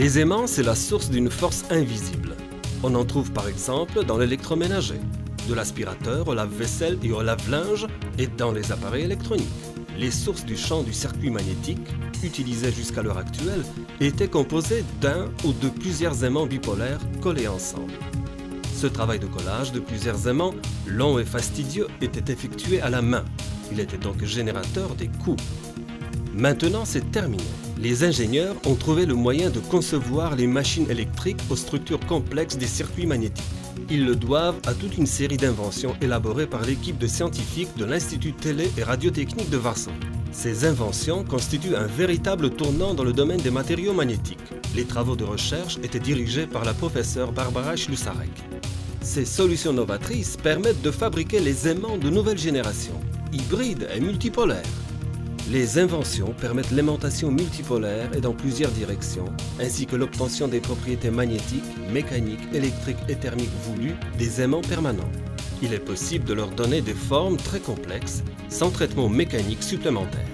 Les aimants, c'est la source d'une force invisible. On en trouve par exemple dans l'électroménager, de l'aspirateur au lave-vaisselle et au lave-linge et dans les appareils électroniques. Les sources du champ du circuit magnétique, utilisées jusqu'à l'heure actuelle, étaient composées d'un ou de plusieurs aimants bipolaires collés ensemble. Ce travail de collage de plusieurs aimants, long et fastidieux, était effectué à la main. Il était donc générateur des coûts. Maintenant, c'est terminé. Les ingénieurs ont trouvé le moyen de concevoir les machines électriques aux structures complexes des circuits magnétiques. Ils le doivent à toute une série d'inventions élaborées par l'équipe de scientifiques de l'Institut télé et radiotechnique de Varsovie. Ces inventions constituent un véritable tournant dans le domaine des matériaux magnétiques. Les travaux de recherche étaient dirigés par la professeure Barbara Ślusarek. Ces solutions novatrices permettent de fabriquer les aimants de nouvelle génération, hybrides et multipolaires. Les inventions permettent l'aimantation multipolaire et dans plusieurs directions, ainsi que l'obtention des propriétés magnétiques, mécaniques, électriques et thermiques voulues des aimants permanents. Il est possible de leur donner des formes très complexes, sans traitement mécanique supplémentaire.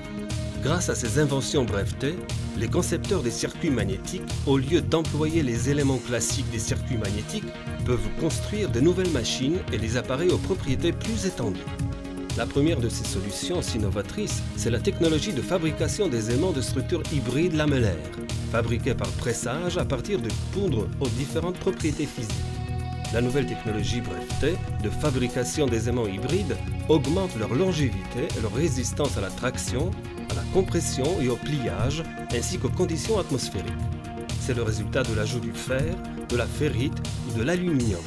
Grâce à ces inventions brevetées, les concepteurs des circuits magnétiques, au lieu d'employer les éléments classiques des circuits magnétiques, peuvent construire de nouvelles machines et des appareils aux propriétés plus étendues. La première de ces solutions si novatrices, c'est la technologie de fabrication des aimants de structure hybride lamellaire, fabriqués par pressage à partir de poudres aux différentes propriétés physiques. La nouvelle technologie brevetée de fabrication des aimants hybrides augmente leur longévité et leur résistance à la traction, à la compression et au pliage, ainsi qu'aux conditions atmosphériques. C'est le résultat de l'ajout du fer, de la ferrite ou de l'aluminium.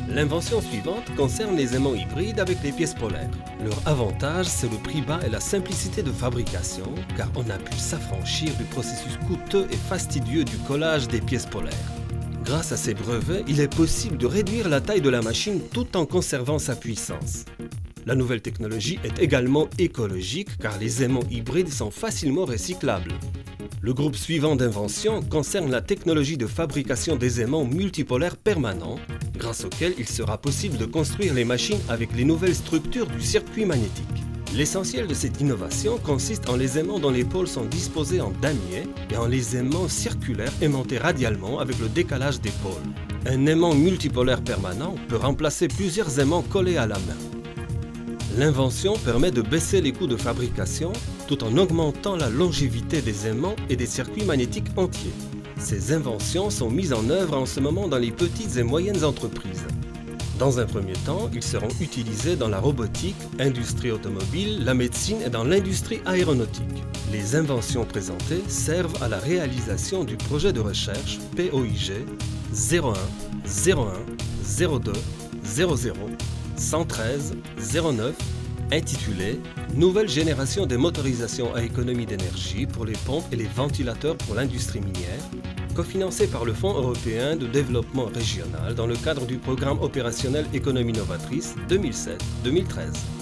L'invention suivante concerne les aimants hybrides avec les pièces polaires. Leur avantage, c'est le prix bas et la simplicité de fabrication, car on a pu s'affranchir du processus coûteux et fastidieux du collage des pièces polaires. Grâce à ces brevets, il est possible de réduire la taille de la machine tout en conservant sa puissance. La nouvelle technologie est également écologique, car les aimants hybrides sont facilement recyclables. Le groupe suivant d'inventions concerne la technologie de fabrication des aimants multipolaires permanents, grâce auquel il sera possible de construire les machines avec les nouvelles structures du circuit magnétique. L'essentiel de cette innovation consiste en les aimants dont les pôles sont disposés en damier et en les aimants circulaires aimantés radialement avec le décalage des pôles. Un aimant multipolaire permanent peut remplacer plusieurs aimants collés à la main. L'invention permet de baisser les coûts de fabrication tout en augmentant la longévité des aimants et des circuits magnétiques entiers. Ces inventions sont mises en œuvre en ce moment dans les petites et moyennes entreprises. Dans un premier temps, ils seront utilisés dans la robotique, l'industrie automobile, la médecine et dans l'industrie aéronautique. Les inventions présentées servent à la réalisation du projet de recherche POIG 01 01 02 00 113 09 intitulé « Nouvelle génération des motorisations à économie d'énergie pour les pompes et les ventilateurs pour l'industrie minière », cofinancé par le Fonds européen de développement régional dans le cadre du programme opérationnel Économie novatrice 2007-2013.